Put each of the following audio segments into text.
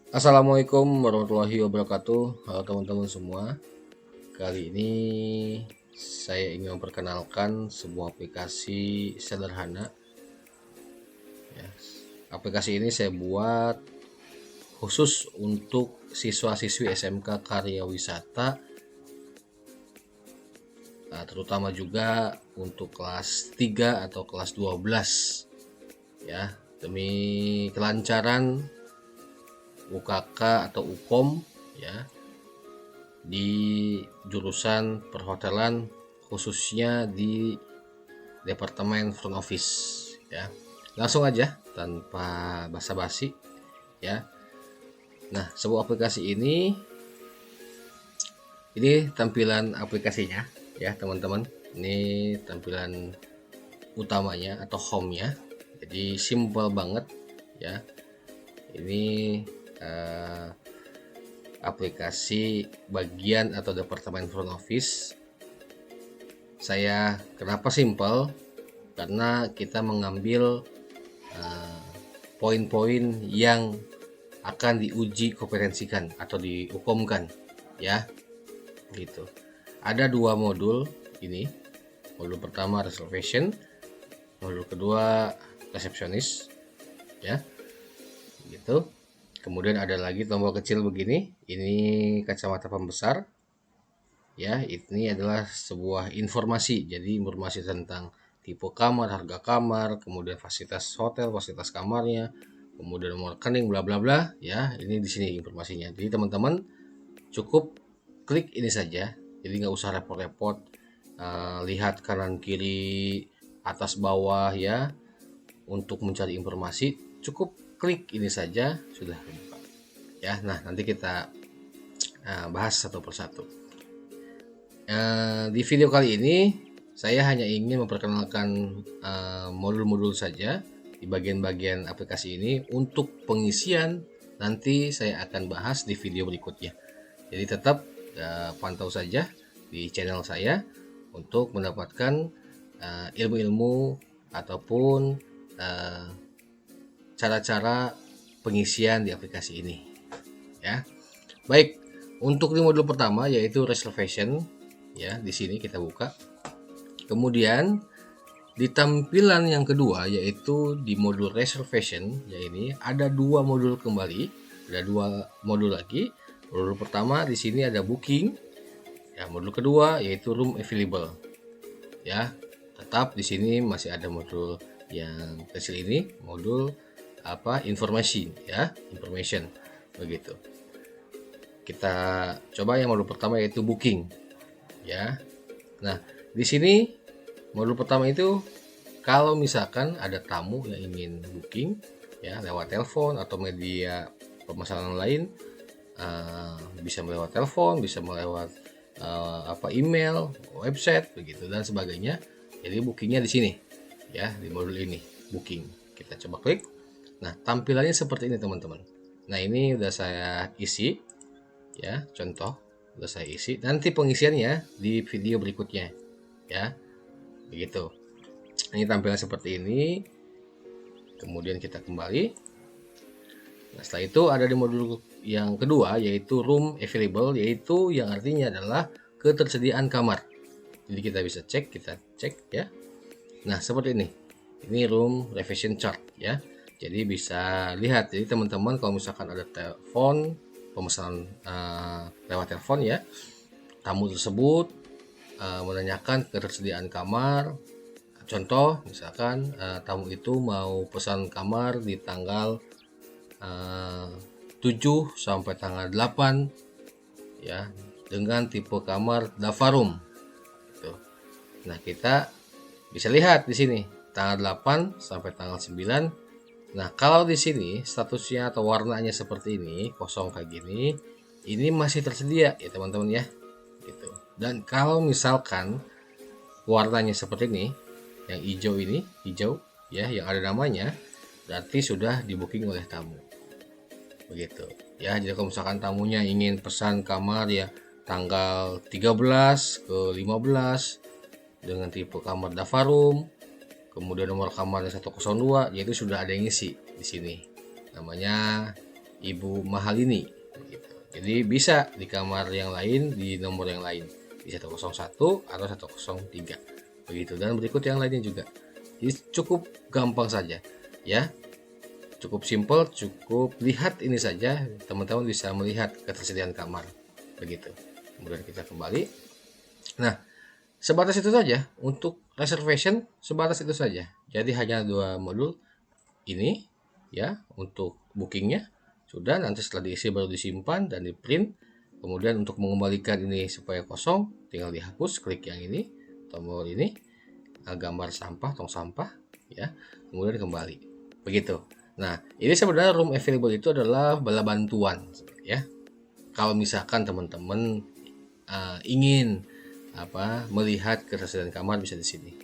Assalamualaikum warahmatullahi wabarakatuh. Halo teman-teman semua. Kali ini saya ingin memperkenalkan sebuah aplikasi sederhana. Ya. Aplikasi ini saya buat khusus untuk siswa-siswi SMK Karya Wisata, terutama juga untuk kelas 3 atau kelas 12. Ya, demi kelancaran UKK atau UKOM ya di jurusan perhotelan, khususnya di departemen front office ya. Langsung aja tanpa basa-basi ya. Nah, sebuah aplikasi ini tampilan aplikasinya ya teman-teman. Ini tampilan utamanya atau home-nya. Jadi simple banget ya. Ini aplikasi bagian atau departemen front office. Saya kenapa simple? Karena kita mengambil poin-poin yang akan diuji kompetensikan atau diukomkan ya, gitu. Ada dua modul ini. Modul pertama reservation, modul kedua resepsionis ya, gitu. Kemudian ada lagi tombol kecil begini, ini kacamata pembesar ya. Ini adalah sebuah informasi, jadi informasi tentang tipe kamar, harga kamar, kemudian fasilitas hotel, fasilitas kamarnya, kemudian nomor rekening, bla bla bla ya. Ini di sini informasinya. Jadi teman-teman cukup klik ini saja, jadi nggak usah repot-repot lihat kanan kiri atas bawah ya untuk mencari informasi. Cukup klik ini saja sudah buka ya. Nah, nanti kita bahas satu persatu. Di video kali ini saya hanya ingin memperkenalkan modul-modul saja di bagian-bagian aplikasi ini. Untuk pengisian nanti saya akan bahas di video berikutnya. Jadi tetap pantau saja di channel saya untuk mendapatkan ilmu-ilmu ataupun cara-cara pengisian di aplikasi ini ya. Baik, untuk di modul pertama yaitu reservation ya, di sini kita buka. Kemudian di tampilan yang kedua yaitu di modul reservation ya, ini ada dua modul kembali, ada dua modul lagi. Modul pertama di sini ada booking ya, modul kedua yaitu room available ya. Tetap di sini masih ada modul yang kecil ini, modul information ya, information begitu. Kita coba yang modul pertama yaitu booking ya. Nah, di sini modul pertama itu kalau misalkan ada tamu yang ingin booking ya lewat telepon atau media pemesanan lain, bisa melewat telepon, bisa melewat email, website begitu dan sebagainya. Jadi bookingnya di sini ya, di modul ini booking. Kita coba klik. Nah, tampilannya seperti ini teman-teman. Nah, ini udah saya isi ya, contoh udah saya isi. Nanti pengisiannya di video berikutnya ya, begitu. Ini tampilan seperti ini. Kemudian kita kembali. Nah, setelah itu ada di modul yang kedua yaitu room available, yaitu yang artinya adalah ketersediaan kamar. Jadi kita bisa kita cek ya. Nah, seperti ini. Ini room reservation chart ya. Jadi bisa lihat. Jadi teman-teman kalau misalkan ada telepon, pemesanan lewat telepon ya, tamu tersebut menanyakan ketersediaan kamar. Contoh misalkan tamu itu mau pesan kamar di tanggal 7 sampai tanggal 8 ya, dengan tipe kamar Dava room gitu. Nah, kita bisa lihat di sini tanggal 8 sampai tanggal 9. Nah, kalau di sini statusnya atau warnanya seperti ini, kosong kayak gini, ini masih tersedia ya teman-teman ya, gitu. Dan kalau misalkan warnanya seperti ini, yang hijau ini, hijau ya, yang ada namanya, berarti sudah di booking oleh tamu. Begitu ya. Jadi kalau misalkan tamunya ingin pesan kamar ya tanggal 13 ke 15 dengan tipe kamar Dava room, kemudian nomor kamarnya 102, yaitu sudah ada yang ngisi di sini. Namanya Ibu Mahalini gitu. Jadi bisa di kamar yang lain, di nomor yang lain, di 101 atau 103 begitu, dan berikut yang lainnya juga. Jadi cukup gampang saja ya, cukup simple, cukup lihat ini saja, teman-teman bisa melihat ketersediaan kamar begitu. Kemudian kita kembali. Nah, sebatas itu saja untuk reservation, sebatas itu saja. Jadi hanya 2 modul ini ya untuk bookingnya. Sudah, nanti setelah diisi baru disimpan dan di print. Kemudian untuk mengembalikan ini supaya kosong, tinggal dihapus, klik yang ini, tombol ini, gambar sampah, tong sampah ya. Kemudian kembali. Begitu. Nah, ini sebenarnya room available itu adalah bala bantuan ya. Kalau misalkan teman-teman ingin melihat ketersediaan kamar, bisa di sini.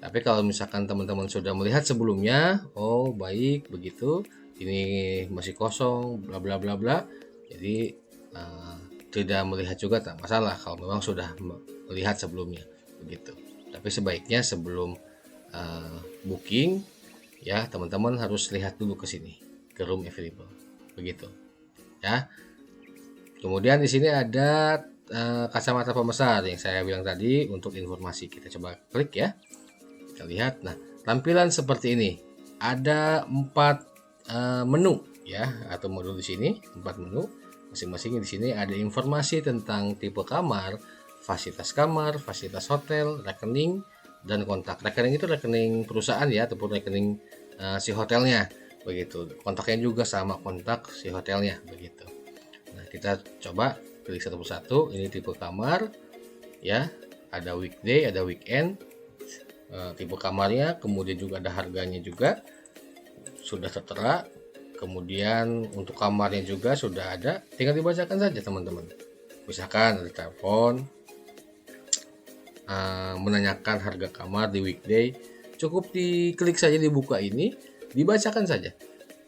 Tapi kalau misalkan teman-teman sudah melihat sebelumnya, oh baik begitu, ini masih kosong, bla bla bla bla, jadi tidak melihat juga tak masalah kalau memang sudah melihat sebelumnya begitu. Tapi sebaiknya sebelum booking ya, teman-teman harus lihat dulu ke sini, ke room available begitu ya. Kemudian di sini ada kacamata pembesar yang saya bilang tadi untuk informasi. Kita coba klik ya. Kita lihat. Nah, tampilan seperti ini. Ada 4 menu ya, atau modul di sini, 4 menu. Masing-masing di sini ada informasi tentang tipe kamar, fasilitas hotel, rekening, dan kontak. Rekening itu rekening perusahaan ya, ataupun rekening si hotelnya begitu. Kontaknya juga sama kontak si hotelnya begitu. Nah, kita coba klik satu persatu. Ini tipe kamar ya, ada weekday, ada weekend, tipe kamarnya, kemudian juga ada harganya juga sudah tertera. Kemudian untuk kamarnya juga sudah ada, tinggal dibacakan saja teman-teman. Misalkan ada telepon menanyakan harga kamar di weekday, cukup diklik saja, dibuka ini, dibacakan saja.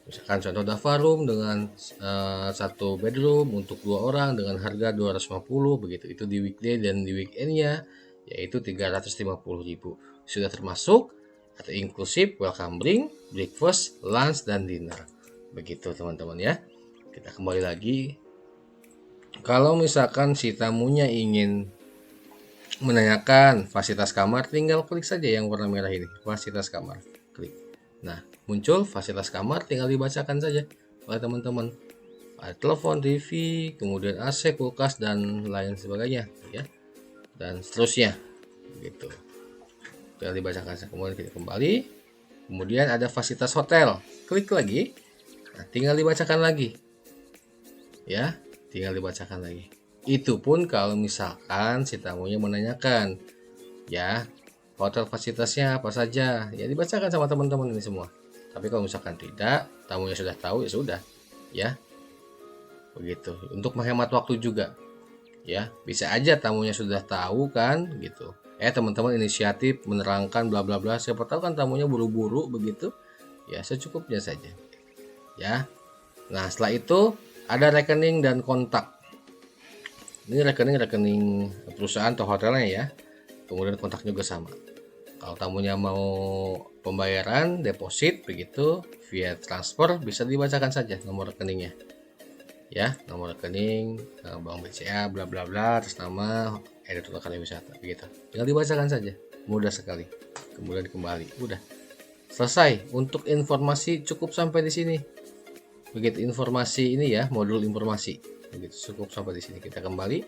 Misalkan contoh daftar room dengan 1 bedroom untuk 2 orang dengan harga 250 begitu, itu di weekday, dan di weekendnya yaitu 350.000. Sudah termasuk atau inklusif welcome drink, breakfast, lunch, dan dinner begitu teman-teman ya. Kita kembali lagi. Kalau misalkan si tamunya ingin menanyakan fasilitas kamar, tinggal klik saja yang warna merah ini, fasilitas kamar, klik. Nah, muncul fasilitas kamar, tinggal dibacakan saja oleh teman-teman. Ada telepon, TV, kemudian AC, kulkas, dan lain sebagainya ya, dan seterusnya begitu. Tinggal dibacakan saja. Kemudian kita kembali. Kemudian ada fasilitas hotel, klik lagi. Nah, tinggal dibacakan lagi ya, tinggal dibacakan lagi. Itu pun kalau misalkan si tamunya menanyakan ya, hotel fasilitasnya apa saja, ya dibacakan sama teman-teman ini semua. Tapi kalau misalkan tidak, tamunya sudah tahu, ya sudah ya begitu. Untuk menghemat waktu juga ya, bisa aja tamunya sudah tahu kan gitu, teman-teman inisiatif menerangkan bla bla bla, siapa tahu kan tamunya buru-buru begitu ya, secukupnya saja ya. Nah, setelah itu ada rekening dan kontak. Ini rekening perusahaan atau hotelnya ya. Kemudian kontak juga sama. Kalau tamunya mau pembayaran deposit begitu via transfer, bisa dibacakan saja nomor rekeningnya. Ya, nomor rekening Bank BCA bla bla bla atas nama Editor Karya Wisata begitu. Tinggal dibacakan saja. Mudah sekali. Kemudian kembali. Udah. Selesai. Untuk informasi cukup sampai di sini. Begitu informasi ini ya, modul informasi. Begitu, cukup sampai di sini. Kita kembali.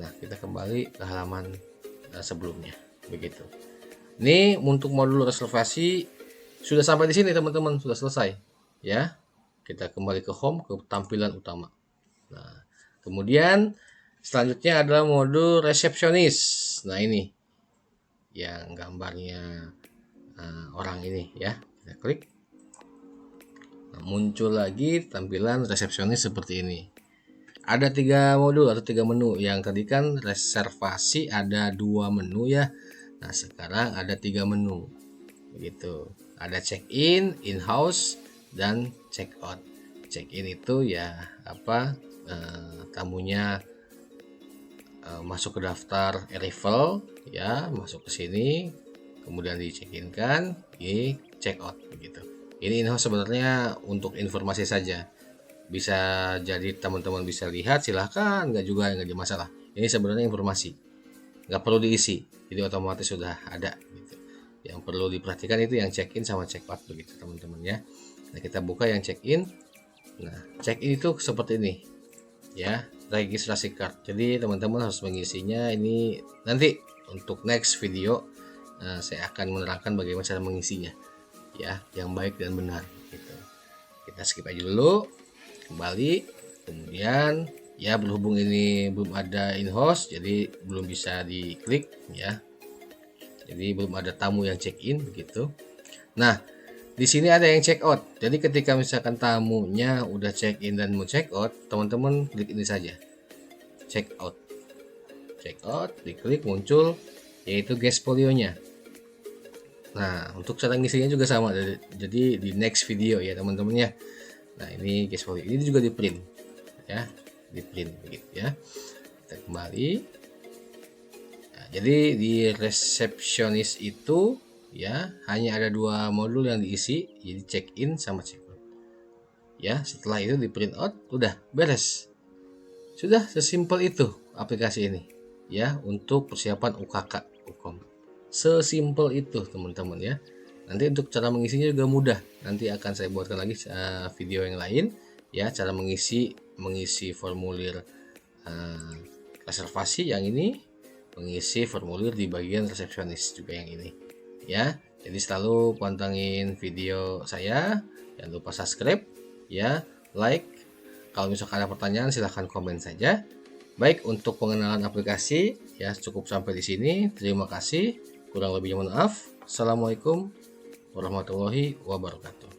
Nah, kita kembali ke halaman sebelumnya. Begitu. Ini untuk modul reservasi sudah sampai di sini teman-teman, sudah selesai. Ya. Kita kembali ke home, ke tampilan utama. Nah, kemudian selanjutnya adalah modul resepsionis. Nah, ini yang gambarnya orang ini ya. Kita klik. Nah, muncul lagi tampilan resepsionis seperti ini. Ada 3 modul atau 3 menu. Yang tadi kan reservasi ada 2 menu ya. Nah, sekarang ada 3 menu. Begitu. Ada check-in, in-house, dan check-out. Check-in itu ya tamunya masuk ke daftar arrival ya, masuk ke sini, kemudian di check-in kan, di check-out begitu. Ini in-house sebenarnya untuk informasi saja. bisa jadi teman-teman bisa lihat, silahkan, nggak juga nggak jadi masalah. Ini sebenarnya informasi, nggak perlu diisi, jadi otomatis sudah ada gitu. Yang perlu diperhatikan itu yang check in sama check out begitu teman-teman ya. Nah, kita buka yang check in. Nah, check in itu seperti ini ya, registrasi card. Jadi teman-teman harus mengisinya ini nanti untuk next video. Saya akan menerangkan bagaimana cara mengisinya ya, yang baik dan benar gitu. Kita skip aja dulu, kembali, kemudian ya berhubung ini belum ada in host jadi belum bisa diklik ya, jadi belum ada tamu yang check in begitu. Nah, di sini ada yang check out, jadi ketika misalkan tamunya udah check in dan mau check out, teman-teman klik ini saja, check out, diklik muncul yaitu guest folio-nya. Nah, untuk cara ngisinya juga sama, jadi di next video ya teman-teman ya. Nah, ini guest folio ini juga di print ya, di print begitu ya. Kita kembali. Nah, jadi di resepsionis itu ya hanya ada 2 modul yang diisi, jadi check in sama check out ya. Setelah itu di print out, udah beres. Sudah sesimpel itu aplikasi ini ya, untuk persiapan UKK UKOM. Sesimpel itu teman-teman ya. Nanti untuk cara mengisinya juga mudah, nanti akan saya buatkan lagi video yang lain ya, cara mengisi formulir reservasi yang ini, mengisi formulir di bagian resepsionis juga yang ini ya. Jadi selalu pantengin video saya, jangan lupa subscribe ya, like. Kalau misalkan ada pertanyaan silahkan komen saja. Baik, untuk pengenalan aplikasi ya cukup sampai di sini. Terima kasih. Kurang lebihnya mohon maaf. Assalamualaikum warahmatullahi wabarakatuh.